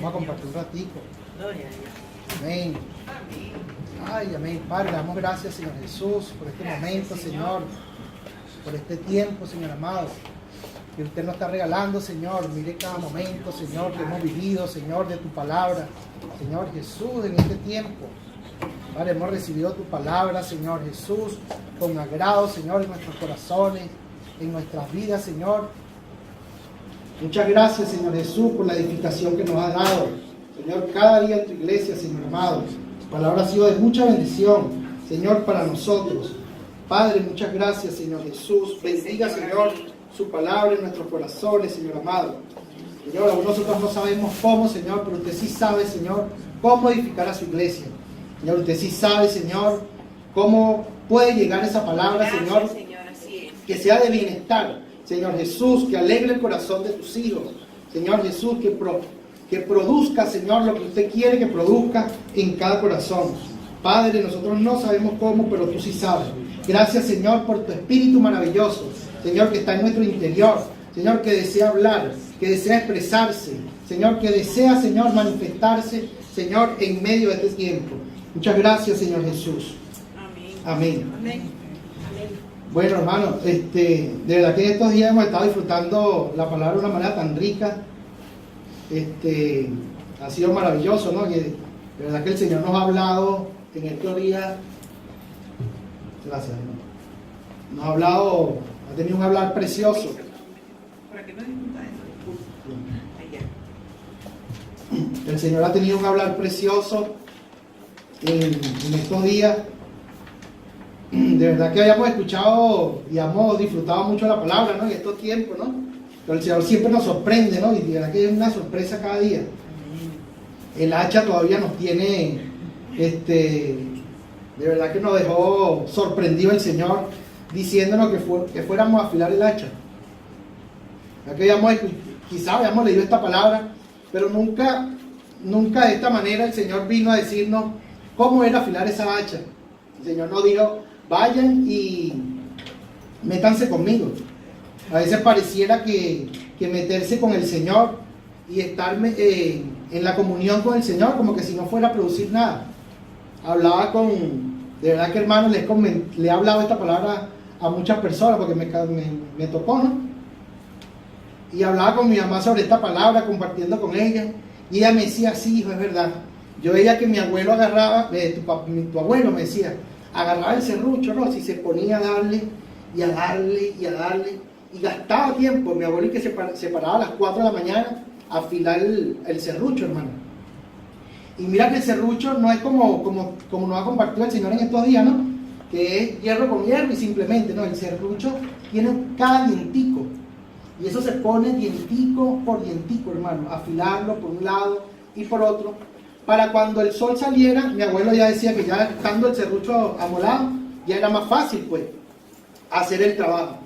Vamos a compartir un ratico. Gloria a Dios. Amén. Ay, amén. Padre, le damos gracias, Señor Jesús, por este momento, Señor. Por este tiempo, Señor amado, que usted nos está regalando, Señor. Mire cada momento, Señor, que hemos vivido, Señor, de tu palabra. Señor Jesús, en este tiempo. Padre, hemos recibido tu palabra, Señor Jesús, con agrado, Señor, en nuestros corazones, en nuestras vidas, Señor. Muchas gracias, Señor Jesús, por la edificación que nos ha dado. Señor, cada día en tu iglesia, Señor amado. Tu palabra ha sido de mucha bendición, Señor, para nosotros. Padre, muchas gracias, Señor Jesús. Bendiga, Señor, su palabra en nuestros corazones, Señor amado. Señor, aún nosotros no sabemos cómo, Señor, pero usted sí sabe, Señor, cómo edificar a su iglesia. Señor, usted sí sabe, Señor, cómo puede llegar esa palabra, Señor, que sea de bienestar, Señor Jesús, que alegre el corazón de tus hijos. Señor Jesús, que produzca, Señor, lo que usted quiere que produzca en cada corazón. Padre, nosotros no sabemos cómo, pero tú sí sabes. Gracias, Señor, por tu espíritu maravilloso, Señor, que está en nuestro interior. Señor, que desea hablar, que desea expresarse. Señor, que desea, Señor, manifestarse, Señor, en medio de este tiempo. Muchas gracias, Señor Jesús. Amén. Amén. Bueno, hermano, de verdad que en estos días hemos estado disfrutando la palabra de una manera tan rica. Ha sido maravilloso, ¿no? Que de verdad que el Señor nos ha hablado en estos días. Gracias, hermano. Nos ha hablado, ha tenido un hablar precioso. ¿Para qué no disfruta eso? El Señor ha tenido un hablar precioso en estos días. De verdad que hayamos escuchado y hemos disfrutado mucho la palabra, ¿no? En estos tiempos, ¿no? Pero el Señor siempre nos sorprende, ¿no? Y de verdad que es una sorpresa cada día. El hacha todavía nos tiene, de verdad que nos dejó sorprendido el Señor diciéndonos que fuéramos a afilar el hacha. Ya que quizá habíamos leído esta palabra, pero nunca de esta manera el Señor vino a decirnos cómo era afilar esa hacha. El Señor nos dijo: vayan y métanse conmigo. A veces pareciera que meterse con el Señor y estar en la comunión con el Señor como que si no fuera a producir nada. De verdad que, hermano, le he hablado esta palabra a muchas personas porque me tocó, ¿no? Y hablaba con mi mamá sobre esta palabra, compartiendo con ella, y ella me decía: sí, hijo, es verdad. Yo veía que mi abuelo agarraba, tu abuelo me decía, agarraba el serrucho, ¿no? Si se ponía a darle, y a darle, y a darle, y gastaba tiempo. Mi abuelo que se paraba a las 4 de la mañana a afilar el serrucho, hermano. Y mira que el serrucho no es como nos ha compartido el Señor en estos días, ¿no? Que es hierro con hierro y simplemente, ¿no? El serrucho tiene cada dientico. Y eso se pone dientico por dientico, hermano. Afilarlo por un lado y por otro. Para cuando el sol saliera, mi abuelo ya decía que ya estando el serrucho amolado, ya era más fácil, pues, hacer el trabajo.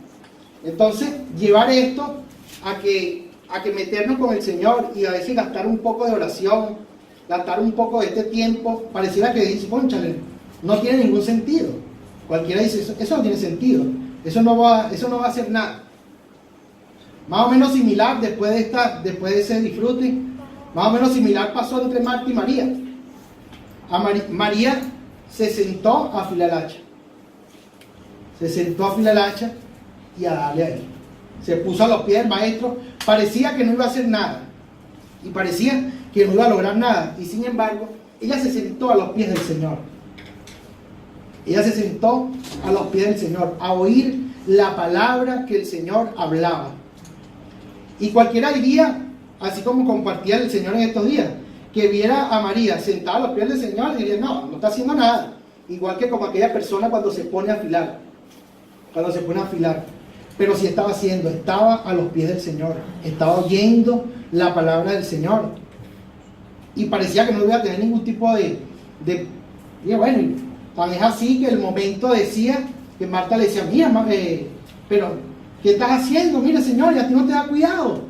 Entonces, llevar esto a que meternos con el Señor y a veces gastar un poco de oración, gastar un poco de este tiempo, pareciera que dice: cónchale, no tiene ningún sentido. Cualquiera dice: eso no tiene sentido, eso no va a hacer nada. Más o menos similar, después de ese disfrute, más o menos similar pasó entre Marta y María. María se sentó a afilar el hacha. Se sentó a afilar el hacha y a darle a él. Se puso a los pies del maestro. Parecía que no iba a hacer nada. Y parecía que no iba a lograr nada. Y sin embargo, ella se sentó a los pies del Señor. Ella se sentó a los pies del Señor a oír la palabra que el Señor hablaba. Y cualquiera diría, así como compartía el Señor en estos días, que viera a María sentada a los pies del Señor y diría: no está haciendo nada. Igual que como aquella persona cuando se pone a afilar. Pero sí estaba haciendo, estaba a los pies del Señor, estaba oyendo la palabra del Señor. Y parecía que no iba a tener ningún tipo de y bueno, tan es así que el momento decía que Marta le decía: mira, pero ¿qué estás haciendo? Mira, Señor, y a ti no te da cuidado.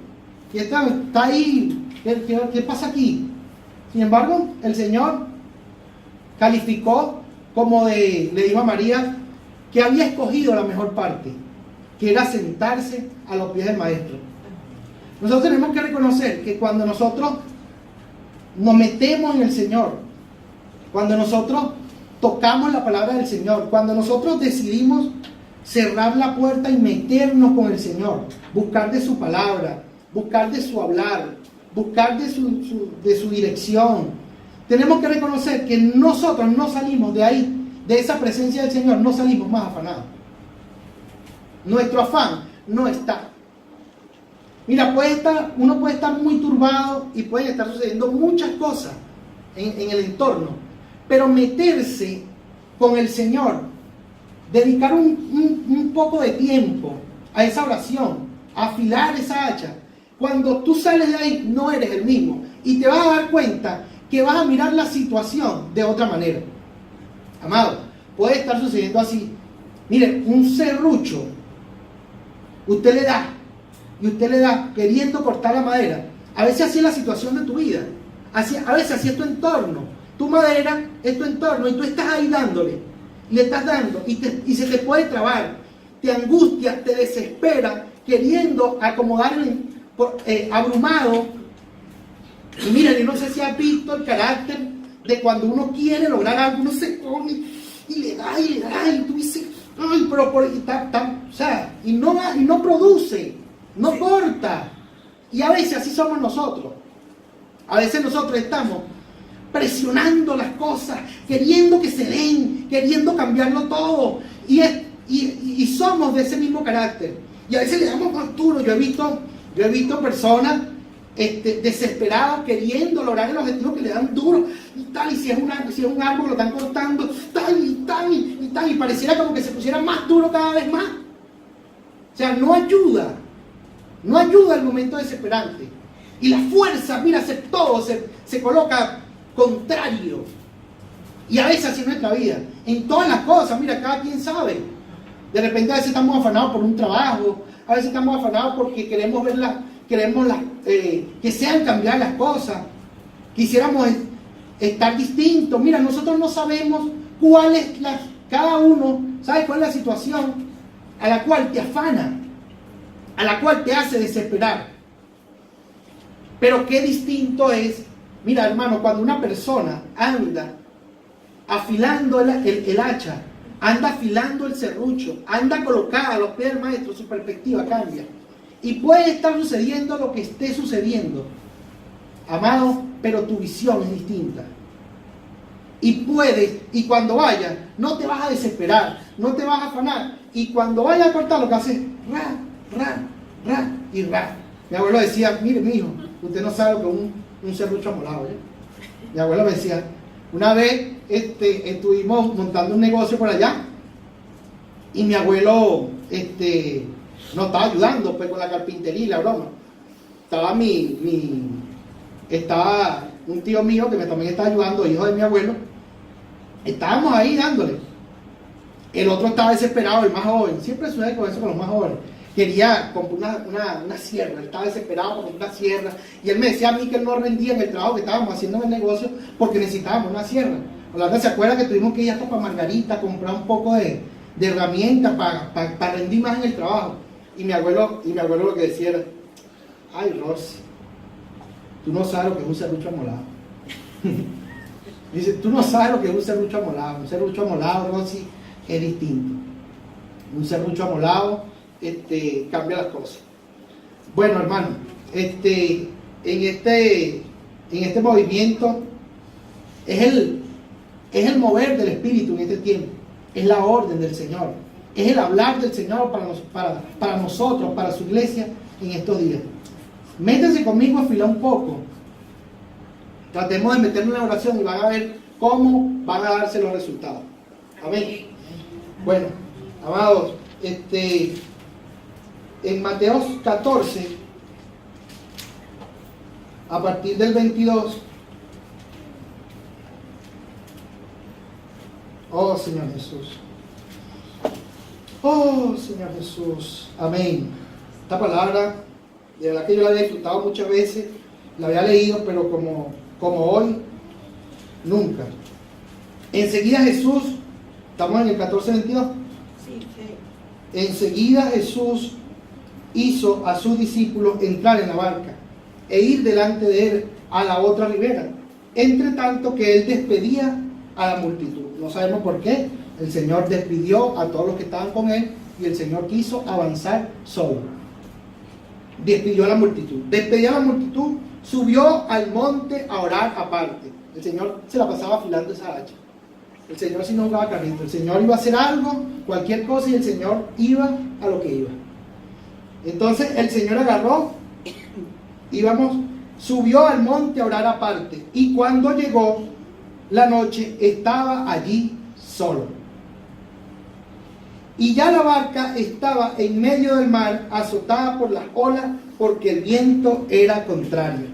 ¿Qué está ahí? ¿Qué pasa aquí? Sin embargo, el Señor calificó le dijo a María que había escogido la mejor parte, que era sentarse a los pies del maestro. Nosotros tenemos que reconocer que cuando nosotros nos metemos en el Señor, cuando nosotros tocamos la palabra del Señor, cuando nosotros decidimos cerrar la puerta y meternos con el Señor, buscar de su palabra, buscar de su hablar, buscar de su dirección, tenemos que reconocer que nosotros no salimos de ahí, de esa presencia del Señor, no salimos más afanados. Nuestro afán no está. Mira, uno puede estar muy turbado y pueden estar sucediendo muchas cosas en el entorno, pero meterse con el Señor, dedicar un poco de tiempo a esa oración, a afilar esa hacha, cuando tú sales de ahí no eres el mismo y te vas a dar cuenta que vas a mirar la situación de otra manera. Amado, puede estar sucediendo así. Mire, un serrucho, usted le da queriendo cortar la madera. A veces así es la situación de tu vida. A veces así es tu entorno. Tu madera es tu entorno y tú estás ahí dándole. Le estás dando y se te puede trabar. Te angustia, te desespera, queriendo acomodar, abrumado. Y miren, yo no sé si has visto el carácter de cuando uno quiere lograr algo, uno se pone y le da y tú dices, ay, pero y no produce, no corta. Y a veces así somos nosotros. A veces nosotros estamos presionando las cosas, queriendo que se den, queriendo cambiarlo todo. Y somos de ese mismo carácter. Y a veces le damos más duro. Yo he visto personas desesperadas queriendo lograr el objetivo, que le dan duro y tal. Y si es un árbol lo están cortando, tal. Y pareciera como que se pusiera más duro cada vez más. O sea, no ayuda el momento desesperante. Y la fuerza, mira, se coloca contrario. Y a veces así en nuestra vida, en todas las cosas, mira, cada quien sabe. De repente a veces estamos afanados por un trabajo, a veces estamos afanados porque queremos que sean cambiadas las cosas, quisiéramos estar distintos. Mira, nosotros no sabemos cada uno sabe cuál es la situación a la cual te afana, a la cual te hace desesperar. Pero qué distinto es, mira hermano, cuando una persona anda afilando el hacha, anda afilando el serrucho, anda colocada a los pies del maestro, su perspectiva cambia. Y puede estar sucediendo lo que esté sucediendo, amado, pero tu visión es distinta. Y cuando vayas, no te vas a desesperar, no te vas a afanar. Y cuando vayas a cortar, lo que haces, ra. Mi abuelo decía, mire, mi hijo, usted no sabe lo que es un serrucho amolado, ¿eh? Mi abuelo me decía, una vez estuvimos montando un negocio por allá y mi abuelo nos estaba ayudando pues con la carpintería y la broma. Estaba un tío mío que también estaba ayudando, hijo de mi abuelo. Estábamos ahí dándole. El otro estaba desesperado, el más joven. Siempre sucede con eso con los más jóvenes. Quería comprar una sierra, él estaba desesperado por comprar una sierra. Y él me decía a mí que él no rendía en el trabajo que estábamos haciendo en el negocio porque necesitábamos una sierra. La verdad, ¿se acuerda que tuvimos que ir hasta para Margarita a comprar un poco de herramientas para rendir más en el trabajo? Y mi abuelo lo que decía era, ay Rosy, tú no sabes lo que es un serrucho amolado. Dice, tú no sabes lo que es un serrucho amolado. Un serrucho amolado, Rosy, es distinto. Un serrucho amolado cambia las cosas. Bueno, hermano, en este movimiento es el mover del Espíritu en este tiempo, es la orden del Señor, es el hablar del Señor para nosotros, para su iglesia en estos días. Métanse conmigo a afilar un poco, tratemos de meternos en la oración y van a ver cómo van a darse los resultados. Amén. Bueno, amados, en Mateo 14, a partir del 22, oh Señor Jesús, oh Señor Jesús, amén. Esta palabra, de verdad que yo la había disfrutado muchas veces, la había leído, pero como hoy, nunca. Enseguida Jesús, estamos en el 14:22. Enseguida Jesús hizo a sus discípulos entrar en la barca e ir delante de él a la otra ribera, entre tanto que él despedía a la multitud. No sabemos por qué. El Señor despidió a todos los que estaban con él y el Señor quiso avanzar solo. Despidió a la multitud. Despedió a la multitud, subió al monte a orar aparte. El Señor se la pasaba afilando esa hacha. El Señor sí no jugaba carrito. El Señor iba a hacer algo, cualquier cosa, y el Señor iba a lo que iba. Entonces el Señor agarró, subió al monte a orar aparte. Y cuando llegó la noche, estaba allí solo. Y ya la barca estaba en medio del mar, azotada por las olas, porque el viento era contrario.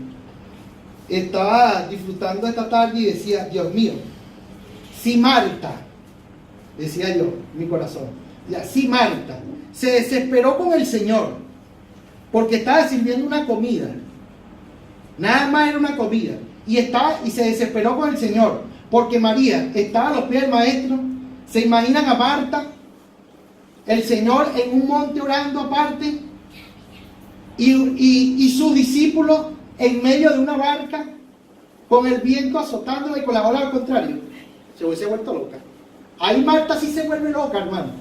Estaba disfrutando esta tarde y decía, Dios mío, si Marta, decía yo, mi corazón, si Marta se desesperó con el Señor, porque estaba sirviendo una comida, nada más era una comida, y se desesperó con el Señor, porque María estaba a los pies del Maestro. ¿Se imaginan a Marta, el Señor en un monte orando aparte, y sus discípulos en medio de una barca, con el viento azotándola y con la ola al contrario? Se hubiese vuelto loca. Ahí Marta sí se vuelve loca, hermano.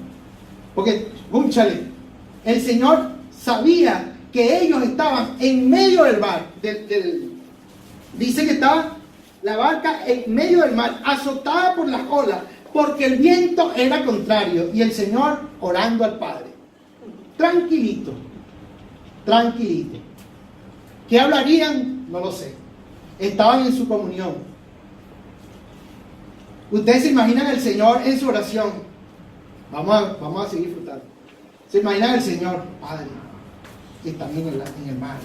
Porque, cúnchale, el Señor sabía que ellos estaban en medio del mar. Dice que estaba la barca en medio del mar, azotada por las olas, porque el viento era contrario. Y el Señor orando al Padre. Tranquilito. Tranquilito. ¿Qué hablarían? No lo sé. Estaban en su comunión. Ustedes se imaginan al Señor en su oración. Vamos a seguir disfrutando. Se imaginan al Señor, Padre, que está en el mar.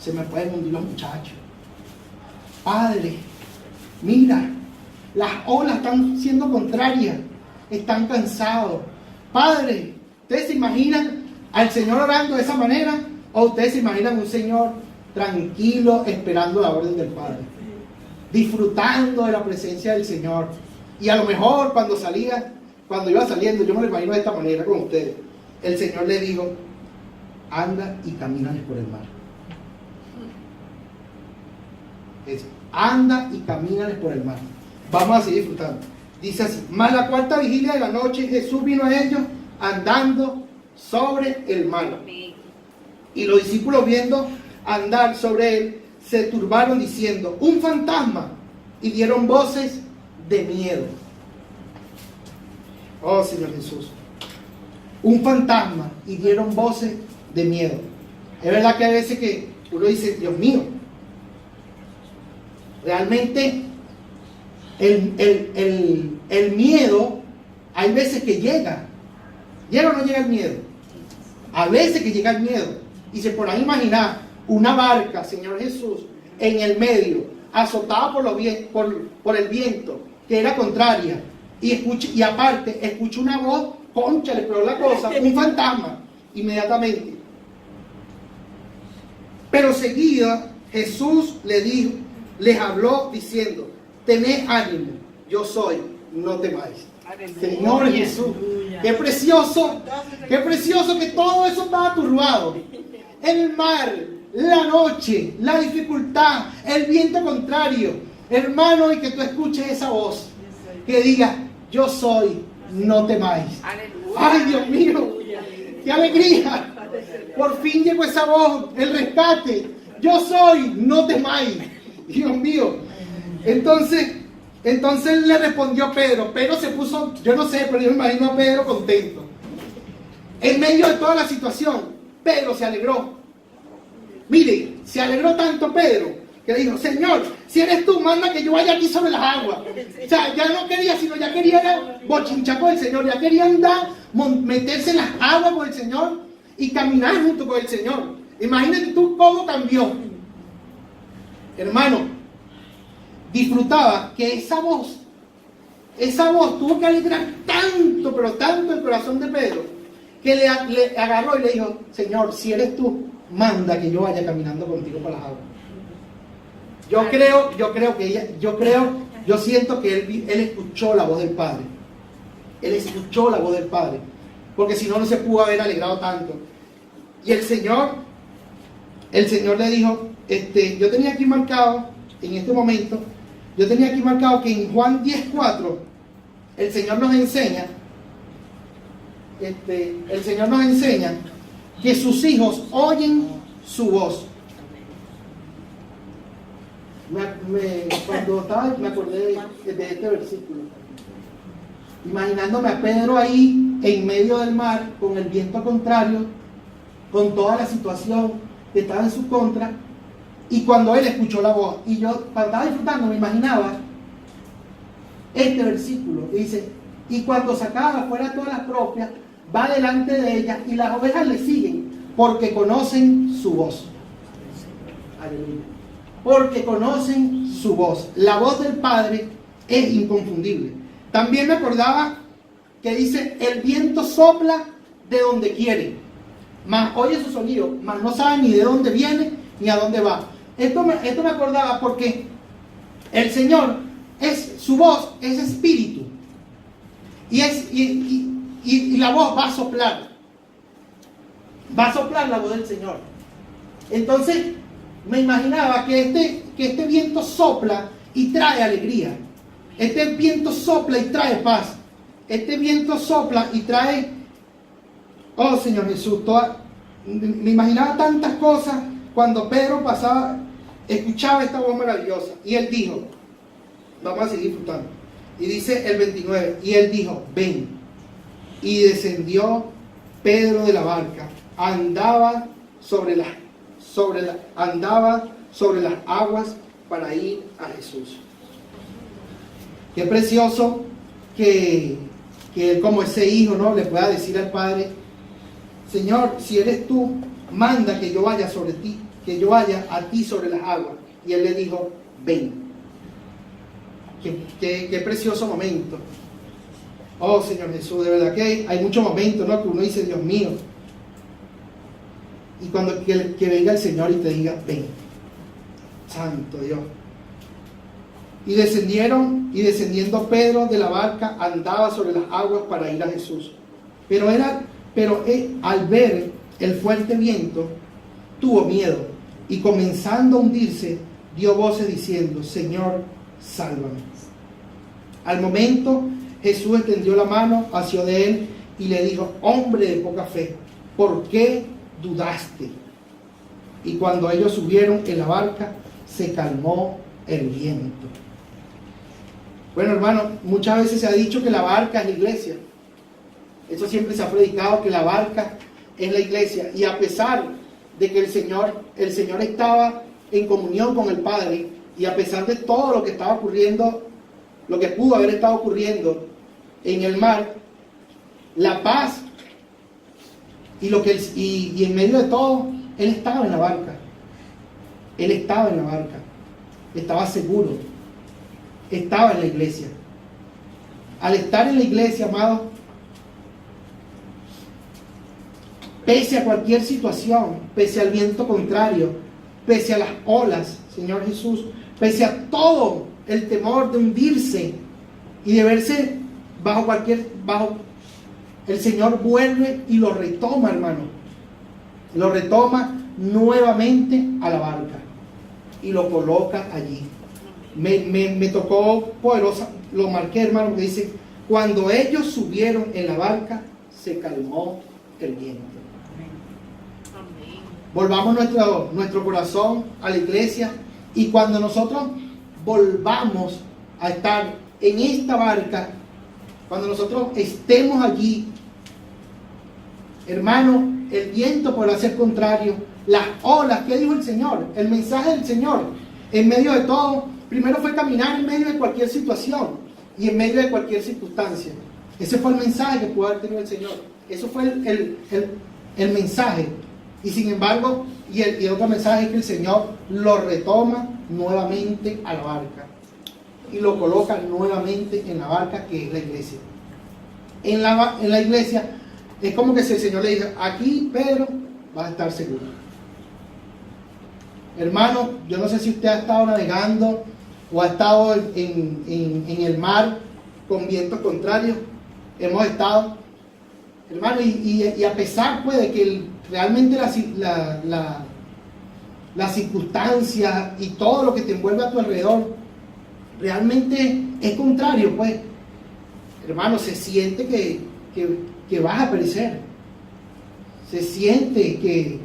Se me pueden hundir los muchachos. Padre, mira, las olas están siendo contrarias. Están cansados. Padre, ¿ustedes se imaginan al Señor orando de esa manera? ¿O ustedes se imaginan un Señor tranquilo esperando la orden del Padre? Disfrutando de la presencia del Señor. Y a lo mejor cuando iba saliendo, yo me lo imagino de esta manera con ustedes. El Señor le dijo, anda y camínales por el mar. Anda y camínales por el mar. Vamos a seguir disfrutando. Dice así, mas la cuarta vigilia de la noche, Jesús vino a ellos andando sobre el mar. Y los discípulos, viendo andar sobre él, se turbaron diciendo, un fantasma, y dieron voces de miedo. Oh Señor Jesús, un fantasma, y dieron voces de miedo. Es verdad que hay veces que uno dice, Dios mío, realmente el miedo, hay veces que llega o no llega el miedo. A veces que llega el miedo, y se podrán imaginar una barca, Señor Jesús, en el medio, azotada por el viento, que era contraria, y aparte escucha una voz, cónchale, pero la cosa, un fantasma, inmediatamente. Pero seguida Jesús les habló diciendo, tened ánimo, yo soy, no temáis. Señor Jesús, qué precioso que todo eso estaba turbado. El mar, la noche, la dificultad, el viento contrario, hermano, y que tú escuches esa voz que diga, yo soy, no temáis. Ay, Dios mío, qué alegría. Por fin llegó esa voz, el rescate. Yo soy, no temáis. Dios mío. Entonces le respondió Pedro. Pedro se puso, yo no sé, pero yo me imagino a Pedro contento. En medio de toda la situación, Pedro se alegró. Mire, se alegró tanto Pedro, que dijo, Señor, si eres tú, manda que yo vaya aquí sobre las aguas. O sea, ya no quería, sino ya quería bochinchar con el Señor, ya quería andar, meterse en las aguas con el Señor y caminar junto con el Señor. Imagínate tú cómo cambió. Hermano, disfrutaba que esa voz tuvo que alegrar tanto, pero tanto el corazón de Pedro, que le agarró y le dijo, Señor, si eres tú, manda que yo vaya caminando contigo por las aguas. Yo siento que él escuchó la voz del Padre. Él escuchó la voz del Padre, porque si no, no se pudo haber alegrado tanto. Y el Señor le dijo, yo tenía aquí marcado en este momento Yo tenía aquí marcado que en Juan 10:4 el Señor nos enseña, que sus hijos oyen su voz. Cuando estaba, me acordé de este versículo, imaginándome a Pedro ahí en medio del mar, con el viento contrario, con toda la situación que estaba en su contra, y cuando él escuchó la voz, y yo cuando estaba disfrutando me imaginaba este versículo, que dice: y cuando sacaba fuera todas las propias, va delante de ellas, y las ovejas le siguen, porque conocen su voz. Aleluya. Porque conocen su voz. La voz del Padre es inconfundible. También me acordaba que dice: el viento sopla de donde quiere, mas oye su sonido, mas no sabe ni de dónde viene ni a dónde va. Esto me acordaba porque el Señor, su voz es espíritu, y la voz va a soplar la voz del Señor. Entonces me imaginaba que este viento sopla y trae alegría. Este viento sopla y trae paz. Este viento sopla y trae, oh Señor Jesús, me imaginaba tantas cosas cuando Pedro escuchaba esta voz maravillosa. Y él dijo, vamos a seguir disfrutando. Y dice el 29, y él dijo: ven. Y descendió Pedro de la barca, andaba sobre las aguas para ir a Jesús. Qué precioso que él, como ese hijo, ¿no?, le pueda decir al Padre: Señor, si eres tú, manda que yo vaya sobre ti, que yo vaya a ti sobre las aguas. Y él le dijo: ven. Qué precioso momento. Oh Señor Jesús, de verdad que hay muchos momentos, ¿no?, que uno dice: Dios mío. Y cuando que venga el Señor y te diga: ven, santo Dios. Y descendiendo Pedro de la barca, andaba sobre las aguas para ir a Jesús. Pero él, al ver el fuerte viento, tuvo miedo, y comenzando a hundirse, dio voces diciendo: Señor, sálvame. Al momento, Jesús extendió la mano hacia de él y le dijo: hombre de poca fe, ¿por qué dudaste? Y cuando ellos subieron en la barca, se calmó el viento. Bueno, hermano, muchas veces se ha dicho que la barca es la iglesia. Eso siempre se ha predicado, que la barca es la iglesia. Y a pesar de que el Señor estaba en comunión con el Padre, y a pesar de todo lo que estaba ocurriendo, lo que pudo haber estado ocurriendo en el mar, la paz y en medio de todo, él estaba en la barca. Él estaba en la barca. Estaba seguro. Estaba en la iglesia. Al estar en la iglesia, amado, pese a cualquier situación, pese al viento contrario, pese a las olas, Señor Jesús, pese a todo el temor de hundirse y de verse bajo el Señor vuelve y lo retoma, hermano. Lo retoma nuevamente a la barca y lo coloca allí. Me tocó poderosa, lo marqué, hermano, que dice: cuando ellos subieron en la barca, se calmó el viento. Volvamos nuestro corazón a la iglesia, y cuando nosotros volvamos a estar en esta barca, cuando nosotros estemos allí, hermano, el viento podrá ser contrario, las olas, ¿qué dijo el Señor? El mensaje del Señor en medio de todo, primero fue caminar en medio de cualquier situación y en medio de cualquier circunstancia. Ese fue el mensaje que pudo haber tenido el Señor. Eso fue el mensaje. Y sin embargo, y otro mensaje es que el Señor lo retoma nuevamente a la barca y lo coloca nuevamente en la barca, que es la iglesia. En la iglesia es como que si el Señor le diga: aquí, Pedro, vas a estar seguro. Hermano, yo no sé si usted ha estado navegando o ha estado en el mar con vientos contrarios. Hemos estado, hermano, y a pesar pues de que realmente las circunstancias y todo lo que te envuelve a tu alrededor realmente es contrario, pues, hermano, se siente que vas a perecer. Se siente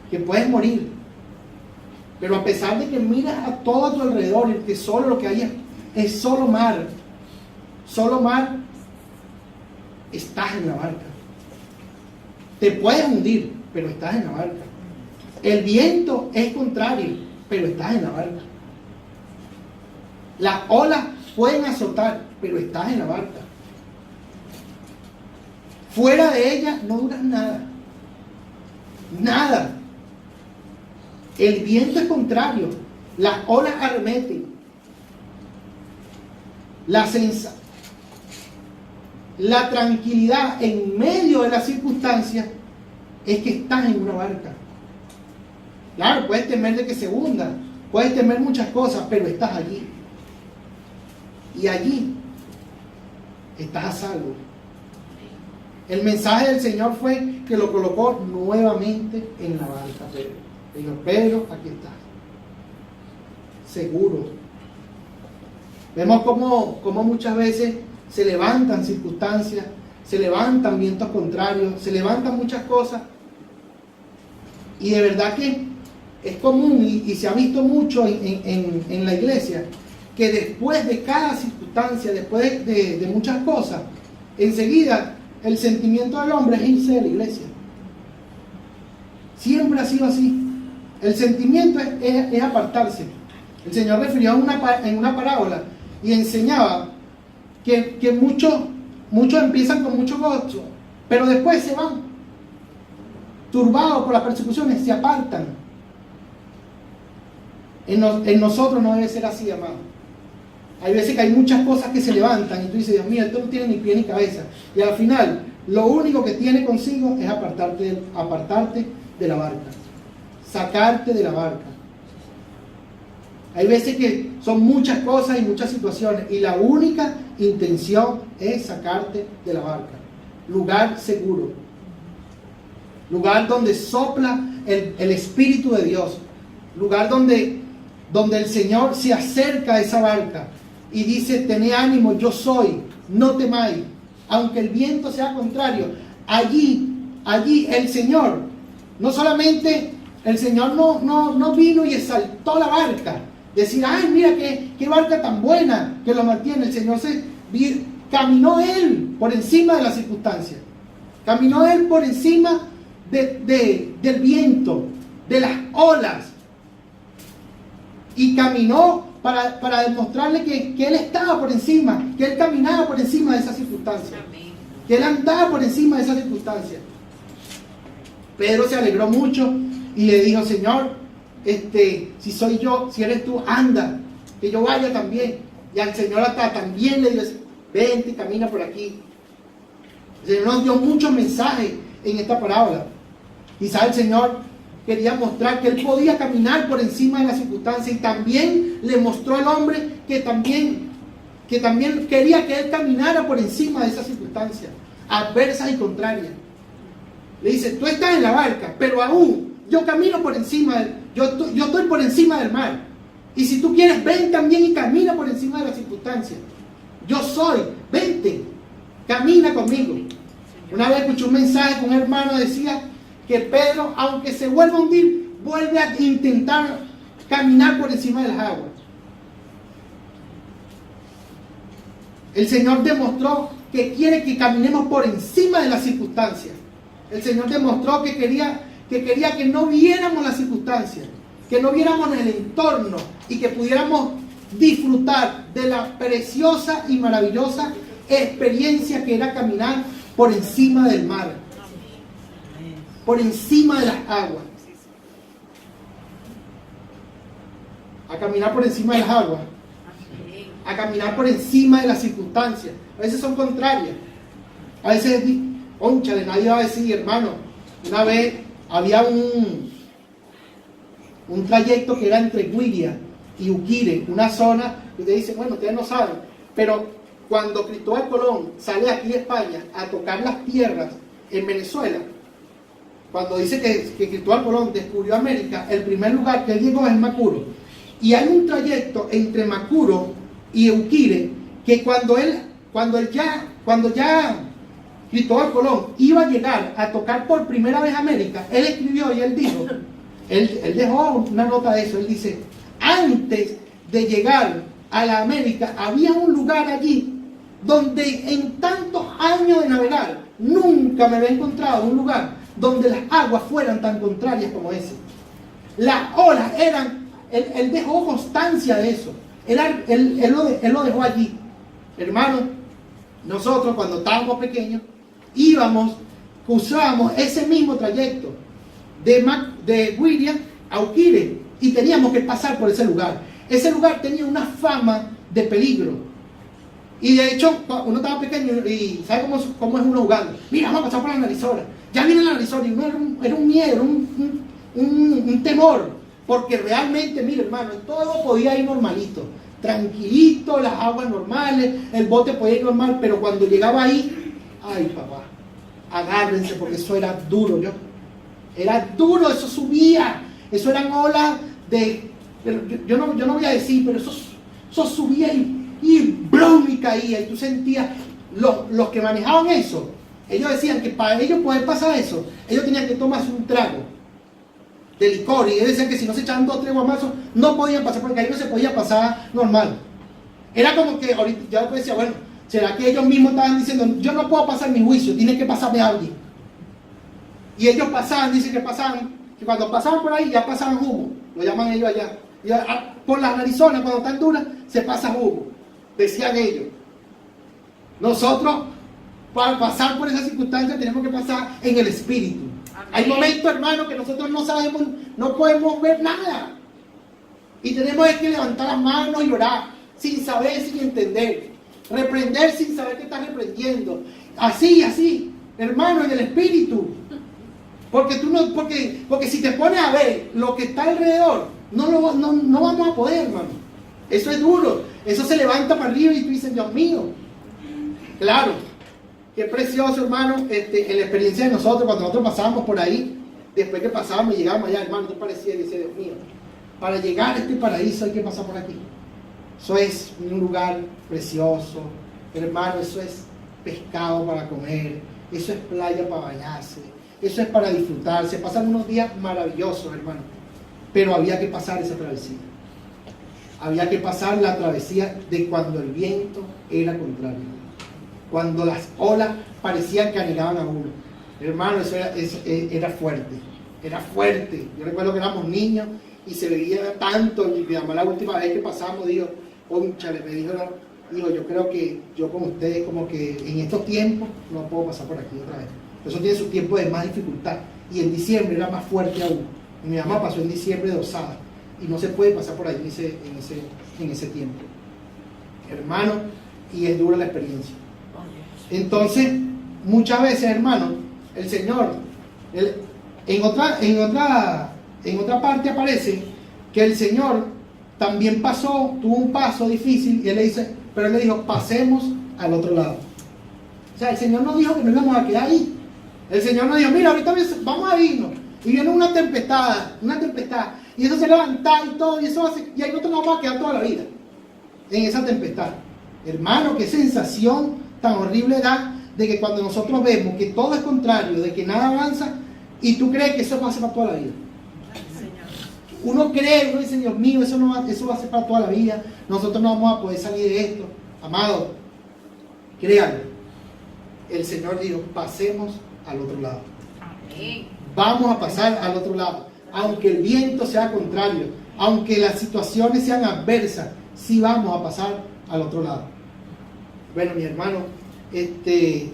que puedes morir. Pero a pesar de que miras a todo a tu alrededor y que solo lo que hay es solo mar, estás en la barca. Te puedes hundir, pero estás en la barca. El viento es contrario, pero estás en la barca. Las olas pueden azotar, pero estás en la barca. Fuera de ella no duras nada. Nada. El viento es contrario. Las olas arremeten. La tranquilidad en medio de las circunstancias es que estás en una barca. Claro, puedes temer de que se hunda, puedes temer muchas cosas, pero estás allí. Y allí estás a salvo. El mensaje del Señor fue que lo colocó nuevamente en la barca, Pedro. Le dijo, Pedro, aquí estás. Seguro. Vemos cómo muchas veces se levantan circunstancias, se levantan vientos contrarios, se levantan muchas cosas. Y de verdad que es común y se ha visto mucho en la iglesia, que después de cada circunstancia, después de muchas cosas, enseguida el sentimiento del hombre es irse de la iglesia. Siempre ha sido así. El sentimiento es apartarse. El Señor refirió en una parábola y enseñaba que muchos empiezan con mucho gozo, pero después se van. Turbados por las persecuciones, se apartan. En nosotros no debe ser así, amado. Hay veces que hay muchas cosas que se levantan y tú dices, Dios mío, esto no tiene ni pie ni cabeza. Y al final, lo único que tiene consigo es apartarte de la barca. Sacarte de la barca. Hay veces que son muchas cosas y muchas situaciones y la única intención es sacarte de la barca. Lugar seguro. Lugar donde sopla el Espíritu de Dios. Lugar donde el Señor se acerca a esa barca y dice, tened ánimo, yo soy, no temáis. Aunque el viento sea contrario, allí el Señor, no solamente el Señor no vino y exaltó la barca, decir, ay, mira qué barca tan buena que lo mantiene. El Señor caminó Él por encima de las circunstancias, caminó Él por encima del viento, de las olas, y caminó para demostrarle que Él estaba por encima, que Él caminaba por encima de esas circunstancias, que Él andaba por encima de esas circunstancias. Pedro se alegró mucho y le dijo, Señor, si soy yo, si eres tú, anda, que yo vaya también. Y al Señor hasta también le dijo, vente, camina por aquí. El Señor nos dio muchos mensajes en esta parábola. Quizás el Señor quería mostrar que Él podía caminar por encima de las circunstancias, y también le mostró al hombre que también quería que Él caminara por encima de esas circunstancias adversas y contrarias. Le dice, tú estás en la barca, pero aún yo camino por encima, yo estoy por encima del mar. Y si tú quieres, ven también y camina por encima de las circunstancias. Yo soy, vente, camina conmigo. Una vez escuché un mensaje que un hermano decía que Pedro, aunque se vuelva a hundir, vuelve a intentar caminar por encima de las aguas. El Señor demostró que quiere que caminemos por encima de las circunstancias. El Señor demostró que quería que no viéramos las circunstancias, que no viéramos el entorno y que pudiéramos disfrutar de la preciosa y maravillosa experiencia que era caminar por encima del mar, por encima de las aguas. A caminar por encima de las aguas, a caminar por encima de las circunstancias. A veces son contrarias. A veces, cónchale, nadie va a decir, hermano, una vez había un trayecto que era entre Guiria y Uquire, una zona que ustedes dicen, bueno, ustedes no saben, pero cuando Cristóbal Colón sale aquí de España a tocar las tierras en Venezuela, cuando dice que Cristóbal Colón descubrió América, el primer lugar que él llegó es Macuro. Y hay un trayecto entre Macuro y Euquire, que cuando ya Cristóbal Colón iba a llegar a tocar por primera vez América, él escribió y él dijo, él dejó una nota de eso, él dice, antes de llegar a la América había un lugar allí donde en tantos años de navegar nunca me había encontrado un lugar donde las aguas fueran tan contrarias como ese. Las olas eran, él dejó constancia de eso, él lo dejó allí. Hermano, nosotros cuando estábamos pequeños usábamos ese mismo trayecto de William a Uquire y teníamos que pasar por ese lugar. Ese lugar tenía una fama de peligro. Y de hecho, uno estaba pequeño y ¿sabe cómo es uno jugando? Mira, vamos a pasar por la narizora. Ya viene la narizora y era un miedo, un temor. Porque realmente, mire hermano, todo podía ir normalito. Tranquilito, las aguas normales, el bote podía ir normal. Pero cuando llegaba ahí, ay papá, agárrense porque eso era duro, ¿yo? Era duro, eso subía. Eso eran olas de... Yo no voy a decir, pero eso subía y ¡brum! Y caía. Y tú sentías, los que manejaban eso, ellos decían que para ellos poder pasar eso, ellos tenían que tomarse un trago de licor. Y ellos decían que si no se echaban 2 o 3 guamazos, no podían pasar, porque ahí no se podía pasar normal. Era como que ahorita ya después decía, bueno, ¿será que ellos mismos estaban diciendo, yo no puedo pasar mi juicio, tiene que pasarme alguien? Y ellos pasaban, dicen que pasaban, que cuando pasaban por ahí ya pasaban humo, lo llaman ellos allá. Y por las narizones, cuando están duras, se pasa humo, decían ellos. Nosotros, para pasar por esas circunstancias, tenemos que pasar en el espíritu. Amén. Hay momentos, hermanos, que nosotros no sabemos, no podemos ver nada. Y tenemos que levantar las manos y orar, sin saber, sin entender. Reprender sin saber que estás reprendiendo. Así, hermano, en el espíritu. Porque si te pones a ver lo que está alrededor, no vamos a poder, hermano. Eso es duro. Eso se levanta para arriba y tú dices, Dios mío. Claro. Qué precioso, hermano, en la experiencia de nosotros, cuando nosotros pasábamos por ahí, después que pasábamos y llegábamos allá, hermano, te parecía y decía, Dios mío, para llegar a este paraíso hay que pasar por aquí. Eso es un lugar precioso, hermano, eso es pescado para comer, eso es playa para bañarse, eso es para disfrutar. Se pasan unos días maravillosos, hermano, pero había que pasar esa travesía. Había que pasar la travesía de cuando el viento era contrario, cuando las olas parecían que anegaban a uno. Hermano, eso era fuerte, era fuerte. Yo recuerdo que éramos niños y se veía tanto. Y mi mamá, la última vez que pasamos, dijo, cónchale, me dijo, yo creo que yo con ustedes, como que en estos tiempos no puedo pasar por aquí otra vez. Eso tiene su tiempo de más dificultad. Y en diciembre era más fuerte aún. Y mi mamá pasó en diciembre de Osada y no se puede pasar por ahí en ese tiempo, hermano, y es dura la experiencia. Entonces, muchas veces, hermano, el Señor, en otra parte aparece que el Señor también tuvo un paso difícil, y pero él le dijo, pasemos al otro lado. O sea, el Señor no dijo que nos íbamos a quedar ahí. El Señor no dijo, mira, ahorita vamos a irnos. Y viene una tempestad, y eso se levanta y todo, y ahí nosotros nos vamos a quedar toda la vida en esa tempestad. Hermano, qué sensación tan horrible da de que cuando nosotros vemos que todo es contrario, de que nada avanza, y tú crees que eso va a ser para toda la vida. Uno dice, Dios mío, eso va a ser para toda la vida, nosotros no vamos a poder salir de esto. Amado, créanlo, el Señor dijo, pasemos al otro lado. Amén. Vamos a pasar al otro lado. Aunque el viento sea contrario, aunque las situaciones sean adversas, sí vamos a pasar al otro lado. Bueno, mi hermano, este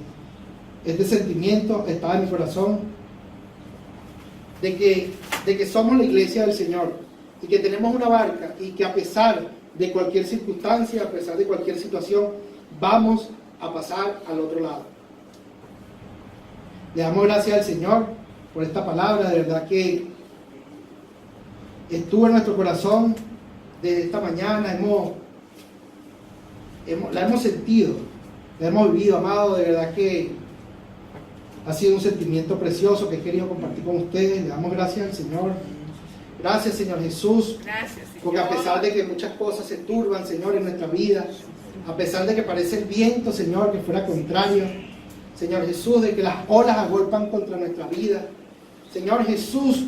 sentimiento estaba en mi corazón de que somos la iglesia del Señor y que tenemos una barca y que a pesar de cualquier circunstancia, a pesar de cualquier situación, vamos a pasar al otro lado. Le damos gracias al Señor por esta palabra, de verdad que estuvo en nuestro corazón desde esta mañana, la hemos sentido, la hemos vivido, amado, de verdad que ha sido un sentimiento precioso que he querido compartir con ustedes. Le damos gracias al Señor Gracias, Señor Jesús, Gracias, Señor. porque a pesar de que muchas cosas se turban, Señor, en nuestra vida, a pesar de que parece el viento, Señor, que fuera contrario, Señor Jesús, de que las olas agolpan contra nuestra vida, Señor Jesús,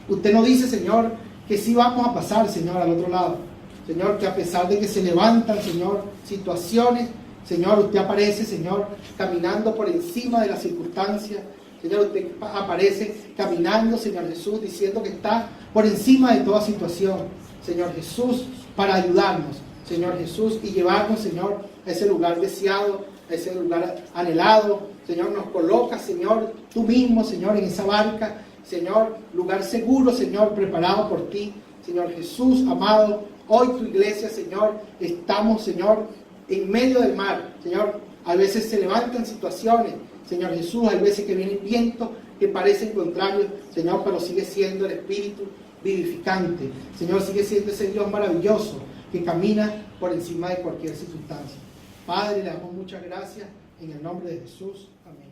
usted nos dice, Señor, que sí vamos a pasar, Señor, al otro lado. Señor, que a pesar de que se levantan, Señor, situaciones, Señor, usted aparece, Señor, caminando por encima de las circunstancias. Señor, usted aparece caminando, Señor Jesús, diciendo que está por encima de toda situación, Señor Jesús, para ayudarnos, Señor Jesús, y llevarnos, Señor, a ese lugar deseado, a ese lugar anhelado. Señor, nos coloca, Señor, tú mismo, Señor, en esa barca, Señor, lugar seguro, Señor, preparado por ti, Señor Jesús, amado. Hoy tu iglesia, Señor, estamos, Señor, en medio del mar, Señor. A veces se levantan situaciones, Señor Jesús, hay veces que vienen vientos que parecen contrarios, Señor, pero sigue siendo el Espíritu vivificante. Señor, sigue siendo ese Dios maravilloso que camina por encima de cualquier circunstancia. Padre, le damos muchas gracias en el nombre de Jesús. Amén.